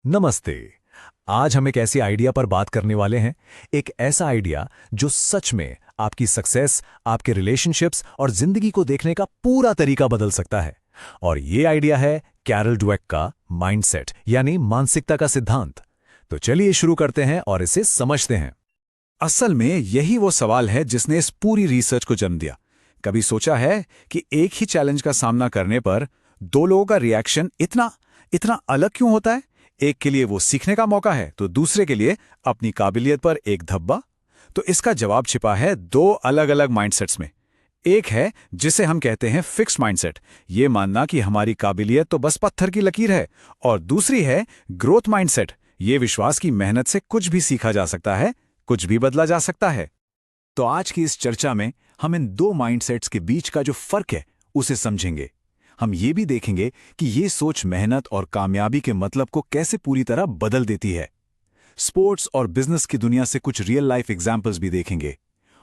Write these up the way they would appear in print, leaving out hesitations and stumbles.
नमस्ते। आज हम एक ऐसे आइडिया पर बात करने वाले हैं। एक ऐसा आइडिया जो सच में आपकी सक्सेस, आपके रिलेशनशिप्स और जिंदगी को देखने का पूरा तरीका बदल सकता है। और ये आइडिया है कैरल डवेक का माइंडसेट यानी मानसिकता का सिद्धांत। तो चलिए शुरू करते हैं और इसे समझते हैं। असल में यही वो सवाल है जिसने इस पूरी रिसर्च को जन्म दिया। कभी सोचा है कि एक ही चैलेंज का सामना करने पर दो लोगों का रिएक्शन इतना इतना अलग क्यों होता है? एक के लिए वो सीखने का मौका है तो दूसरे के लिए अपनी काबिलियत पर एक धब्बा। तो इसका जवाब छिपा है दो अलग अलग माइंडसेट्स में। एक है जिसे हम कहते हैं फिक्स्ड माइंडसेट, ये मानना कि हमारी काबिलियत तो बस पत्थर की लकीर है। और दूसरी है ग्रोथ माइंडसेट, ये विश्वास की मेहनत से कुछ भी सीखा जा सकता है, कुछ भी बदला जा सकता है। तो आज की इस चर्चा में हम इन दो माइंडसेट्स के बीच का जो फर्क है उसे समझेंगे। हम ये भी देखेंगे कि ये सोच मेहनत और कामयाबी के मतलब को कैसे पूरी तरह बदल देती है। स्पोर्ट्स और बिजनेस की दुनिया से कुछ रियल लाइफ एग्जाम्पल्स भी देखेंगे।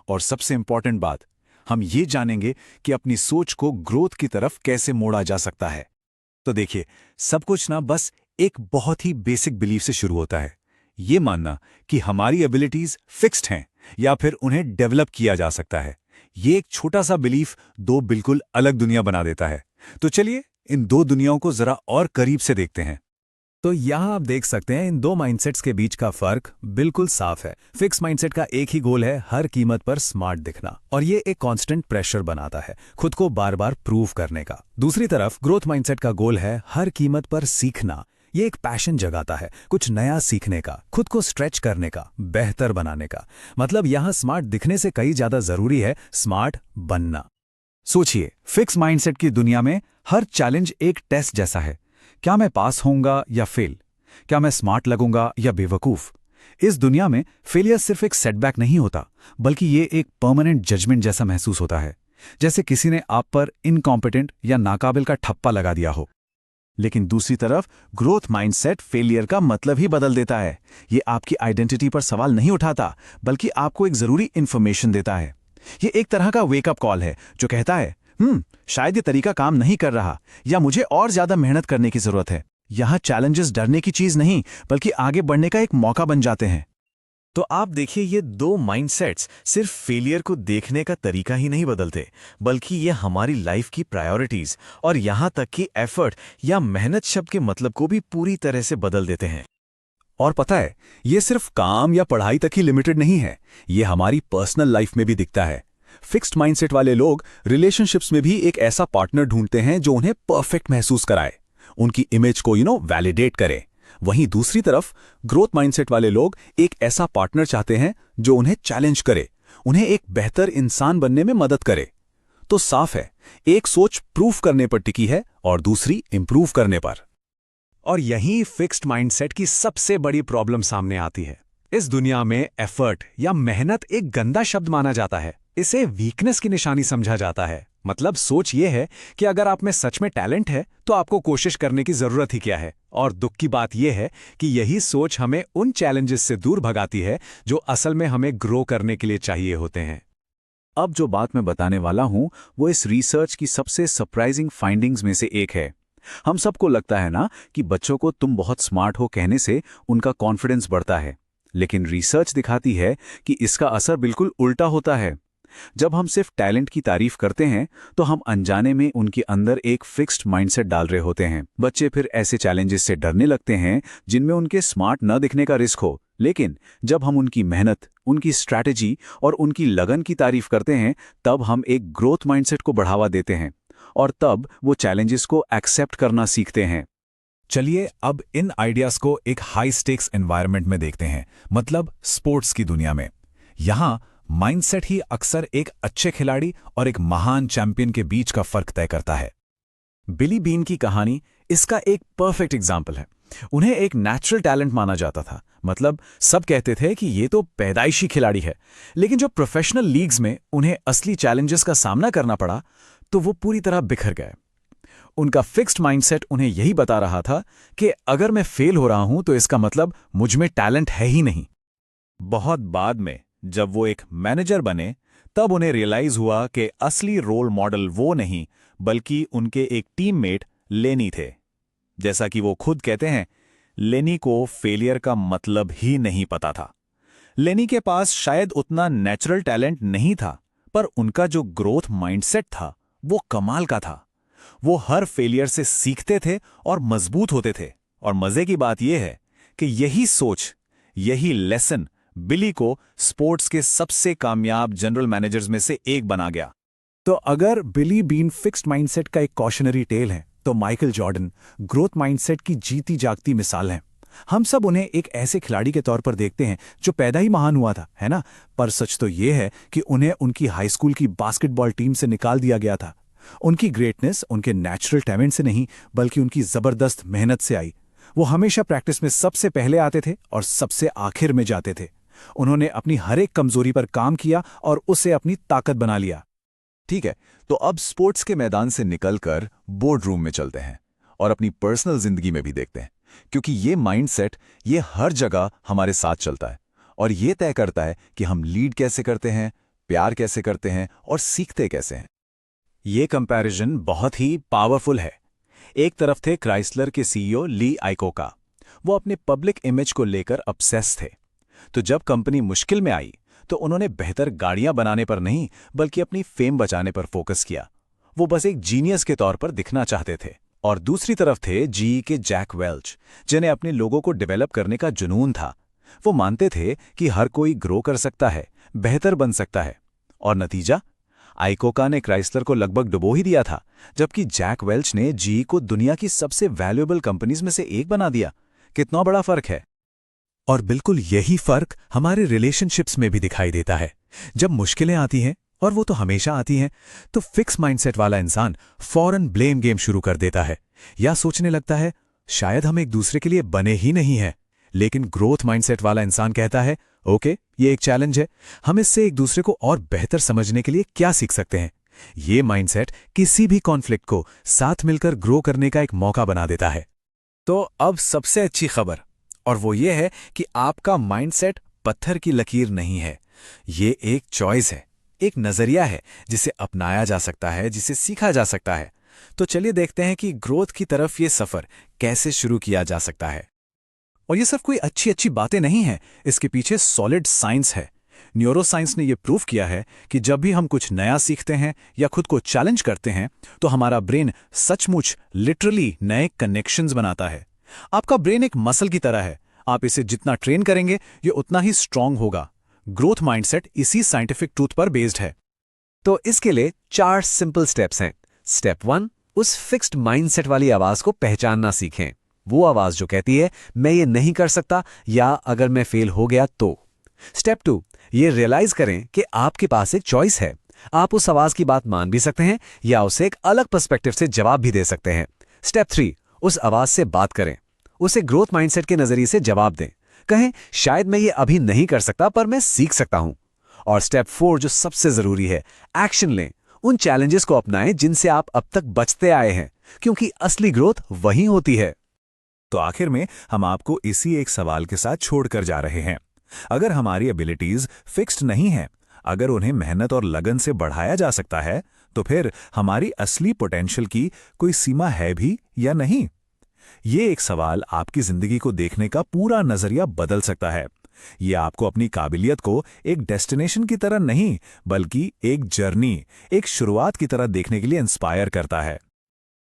और सबसे इंपॉर्टेंट बात, हम ये जानेंगे कि अपनी सोच को ग्रोथ की तरफ कैसे मोड़ा जा सकता है। तो देखिए, सब कुछ ना बस एक बहुत ही बेसिक बिलीफ से शुरू होता है। ये मानना कि हमारी एबिलिटीज फिक्स्ड हैं या फिर उन्हें डेवलप किया जा सकता है। ये एक छोटा सा बिलीफ दो बिल्कुल अलग दुनिया बना देता है। तो चलिए इन दो दुनियाओं को जरा और करीब से देखते हैं। तो यहां आप देख सकते हैं इन दो माइंडसेट्स के बीच का फर्क बिल्कुल साफ है। फिक्स माइंडसेट का एक ही गोल है, हर कीमत पर स्मार्ट दिखना, और ये एक कांस्टेंट प्रेशर बनाता है खुद को बार बार प्रूव करने का। दूसरी तरफ ग्रोथ माइंडसेट का गोल है हर कीमत पर सीखना। ये एक पैशन जगाता है, कुछ नया सीखने का, खुद को स्ट्रेच करने का, बेहतर बनाने का। मतलब यहां स्मार्ट दिखने से कहीं ज्यादा जरूरी है स्मार्ट बनना। सोचिए, फिक्स माइंडसेट की दुनिया में हर चैलेंज एक टेस्ट जैसा है। क्या मैं पास होऊंगा या फेल? क्या मैं स्मार्ट लगूंगा या बेवकूफ? इस दुनिया में फेलियर सिर्फ एक सेटबैक नहीं होता, बल्कि ये एक परमानेंट जजमेंट जैसा महसूस होता है, जैसे किसी ने आप पर इनकॉम्पिटेंट या नाकाबिल का ठप्पा लगा दिया हो। लेकिन दूसरी तरफ ग्रोथ माइंडसेट फेलियर का मतलब ही बदल देता है। ये आपकी आइडेंटिटी पर सवाल नहीं उठाता, बल्कि आपको एक जरूरी इंफॉर्मेशन देता है। ये एक तरह का वेकअप कॉल है जो कहता है, शायद ये तरीका काम नहीं कर रहा, या मुझे और ज्यादा मेहनत करने की जरूरत है। यहां चैलेंजेस डरने की चीज नहीं, बल्कि आगे बढ़ने का एक मौका बन जाते हैं। तो आप देखिए, ये दो माइंडसेट्स सिर्फ फेलियर को देखने का तरीका ही नहीं बदलते, बल्कि ये हमारी लाइफ की प्रायोरिटीज और यहां तक कि एफर्ट या मेहनत शब्द के मतलब को भी पूरी तरह से बदल देते हैं। और पता है, ये सिर्फ काम या पढ़ाई तक ही लिमिटेड नहीं है, ये हमारी पर्सनल लाइफ में भी दिखता है। फिक्स्ड माइंडसेट वाले लोग रिलेशनशिप्स में भी एक ऐसा पार्टनर ढूंढते हैं जो उन्हें परफेक्ट महसूस कराए, उनकी इमेज को वैलिडेट करे। वहीं दूसरी तरफ ग्रोथ माइंडसेट वाले लोग एक ऐसा पार्टनर चाहते हैं जो उन्हें चैलेंज करे, उन्हें एक बेहतर इंसान बनने में मदद करे। तो साफ है, एक सोच प्रूफ करने पर टिकी है और दूसरी इंप्रूव करने पर। और यहीं फिक्स्ड माइंडसेट की सबसे बड़ी प्रॉब्लम सामने आती है। इस दुनिया में एफर्ट या मेहनत एक गंदा शब्द माना जाता है, इसे वीकनेस की निशानी समझा जाता है। मतलब सोच ये है कि अगर आप में सच में टैलेंट है तो आपको कोशिश करने की जरूरत ही क्या है। और दुख की बात यह है कि यही सोच हमें उन चैलेंजेस से दूर भगाती है जो असल में हमें ग्रो करने के लिए चाहिए होते हैं। अब जो बात मैं बताने वाला हूं वो इस रिसर्च की सबसे सरप्राइजिंग फाइंडिंग्स में से एक है। हम सबको लगता है ना कि बच्चों को तुम बहुत स्मार्ट हो कहने से उनका कॉन्फिडेंस बढ़ता है, लेकिन रिसर्च दिखाती है कि इसका असर बिल्कुल उल्टा होता है। जब हम सिर्फ टैलेंट की तारीफ करते हैं तो हम अनजाने में उनके अंदर एक फिक्स्ड माइंडसेट डाल रहे होते हैं। बच्चे फिर ऐसे चैलेंजेस से डरने लगते हैं जिनमें उनके स्मार्ट न दिखने का रिस्क हो। लेकिन जब हम उनकी मेहनत, उनकी स्ट्रैटेजी और उनकी लगन की तारीफ करते हैं, तब हम एक ग्रोथ माइंडसेट को बढ़ावा देते हैं और तब वो चैलेंजेस को एक्सेप्ट करना सीखते हैं। चलिए अब इन आइडियाज को एक हाई स्टेक्स एनवायरनमेंट में देखते हैं, मतलब स्पोर्ट्स की दुनिया में। यहां माइंडसेट ही अक्सर एक अच्छे खिलाड़ी और एक महान चैंपियन के बीच का फर्क तय करता है। बिली बीन की कहानी इसका एक परफेक्ट एग्जाम्पल है। उन्हें एक नेचुरल टैलेंट माना जाता था, मतलब सब कहते थे कि ये तो पैदाइशी खिलाड़ी है। लेकिन जब प्रोफेशनल लीग्स में उन्हें असली चैलेंजेस का सामना करना पड़ा तो वो पूरी तरह बिखर गए। उनका फिक्स्ड माइंडसेट उन्हें यही बता रहा था कि अगर मैं फेल हो रहा हूं तो इसका मतलब मुझ में टैलेंट है ही नहीं। बहुत बाद में जब वो एक मैनेजर बने, तब उन्हें रियलाइज हुआ कि असली रोल मॉडल वो नहीं, बल्कि उनके एक टीममेट लेनी थे। जैसा कि वो खुद कहते हैं, लेनी को फेलियर का मतलब ही नहीं पता था। लेनी के पास शायद उतना नेचुरल टैलेंट नहीं था, पर उनका जो ग्रोथ माइंडसेट था वो कमाल का था। वो हर फेलियर से सीखते थे और मजबूत होते थे। और मजे की बात यह है कि यही सोच, यही लेसन बिली को स्पोर्ट्स के सबसे कामयाब जनरल मैनेजर्स में से एक बना गया। तो अगर बिली बीन फिक्स्ड माइंडसेट का एक कॉशनरी टेल है, तो माइकल जॉर्डन ग्रोथ माइंडसेट की जीती जागती मिसाल है। हम सब उन्हें एक ऐसे खिलाड़ी के तौर पर देखते हैं जो पैदा ही महान हुआ था, है ना? पर सच तो यह है कि उन्हें उनकी हाई स्कूल की बास्केटबॉल टीम से निकाल दिया गया था। उनकी ग्रेटनेस उनके नेचुरल टैलेंट से नहीं, बल्कि उनकी जबरदस्त मेहनत से आई। वो हमेशा प्रैक्टिस में सबसे पहले आते थे और सबसे आखिर में जाते थे। उन्होंने अपनी हर एक कमजोरी पर काम किया और उसे अपनी ताकत बना लिया। ठीक है, तो अब स्पोर्ट्स के मैदान से निकलकर बोर्ड रूम में चलते हैं और अपनी पर्सनल जिंदगी में भी देखते हैं, क्योंकि ये माइंडसेट ये हर जगह हमारे साथ चलता है और ये तय करता है कि हम लीड कैसे करते हैं, प्यार कैसे करते हैं और सीखते कैसे हैं। ये कंपैरिजन बहुत ही पावरफुल है। एक तरफ थे क्राइसलर के सीईओ ली आइकोका। वो अपने पब्लिक इमेज को लेकर ऑब्सेस थे। तो जब कंपनी मुश्किल में आई तो उन्होंने बेहतर गाड़ियां बनाने पर नहीं, बल्कि अपनी फेम बचाने पर फोकस किया। वो बस एक जीनियस के तौर पर दिखना चाहते थे। और दूसरी तरफ थे जीई के जैक वेल्च, जिन्हें अपने लोगों को डेवलप करने का जुनून था। वो मानते थे कि हर कोई ग्रो कर सकता है, बेहतर बन सकता है। और नतीजा, आइकोका ने क्राइसलर को लगभग डुबो ही दिया था, जबकि जैक वेल्च ने जीई को दुनिया की सबसे वैल्यूएबल कंपनीज में से एक बना दिया। कितना बड़ा फर्क है। और बिल्कुल यही फर्क हमारे रिलेशनशिप्स में भी दिखाई देता है। जब मुश्किलें आती हैं, और वो तो हमेशा आती हैं, तो फिक्स माइंडसेट वाला इंसान फौरन ब्लेम गेम शुरू कर देता है या सोचने लगता है शायद हम एक दूसरे के लिए बने ही नहीं हैं। लेकिन ग्रोथ माइंडसेट वाला इंसान कहता है ओके, ये एक चैलेंज है, हम इससे एक दूसरे को और बेहतर समझने के लिए क्या सीख सकते हैं। ये माइंडसेट किसी भी कॉन्फ्लिक्ट को साथ मिलकर ग्रो करने का एक मौका बना देता है। तो अब सबसे अच्छी खबर, और वो ये है कि आपका माइंडसेट पत्थर की लकीर नहीं है। ये एक चॉइस है, एक नजरिया है जिसे अपनाया जा सकता है, जिसे सीखा जा सकता है। तो चलिए देखते हैं कि ग्रोथ की तरफ ये सफर कैसे शुरू किया जा सकता है। और ये सिर्फ कोई अच्छी अच्छी बातें नहीं हैं, इसके पीछे सॉलिड साइंस है। न्यूरोसाइंस ने यह प्रूव किया है कि जब भी हम कुछ नया सीखते हैं या खुद को चैलेंज करते हैं, तो हमारा ब्रेन सचमुच लिटरली नए कनेक्शंस बनाता है। आपका ब्रेन एक मसल की तरह है, आप इसे जितना ट्रेन करेंगे ये उतना ही स्ट्रांग होगा। ग्रोथ माइंडसेट इसी साइंटिफिक ट्रूथ पर बेस्ड है। तो इसके लिए 4 सिंपल स्टेप्स हैं। स्टेप 1, उस फिक्स्ड माइंडसेट वाली आवाज को पहचानना सीखें। वो आवाज जो कहती है मैं ये नहीं कर सकता या अगर मैं फेल हो गया तो। स्टेप 2, ये रियलाइज करें कि आपके पास एक चॉइस है। आप उस आवाज की बात मान भी सकते हैं या उसे एक अलग पर्सपेक्टिव से जवाब भी दे सकते हैं। स्टेप 3, उस आवाज से बात करें, उसे ग्रोथ माइंडसेट के नजरिए से जवाब दें। कहें शायद मैं ये अभी नहीं कर सकता, पर मैं सीख सकता हूं। और स्टेप 4 जो सबसे जरूरी है, एक्शन लें। उन चैलेंजेस को अपनाएं जिनसे आप अब तक बचते आए हैं, क्योंकि असली ग्रोथ वहीं होती है। तो आखिर में हम आपको इसी एक सवाल के साथ छोड़कर जा रहे हैं। अगर हमारी एबिलिटीज फिक्स्ड नहीं हैं, अगर उन्हें मेहनत और लगन से बढ़ाया जा सकता है, तो फिर हमारी असली पोटेंशियल की कोई सीमा है भी या नहीं? ये एक सवाल आपकी जिंदगी को देखने का पूरा नजरिया बदल सकता है। ये आपको अपनी काबिलियत को एक डेस्टिनेशन की तरह नहीं, बल्कि एक जर्नी, एक शुरुआत की तरह देखने के लिए इंस्पायर करता है।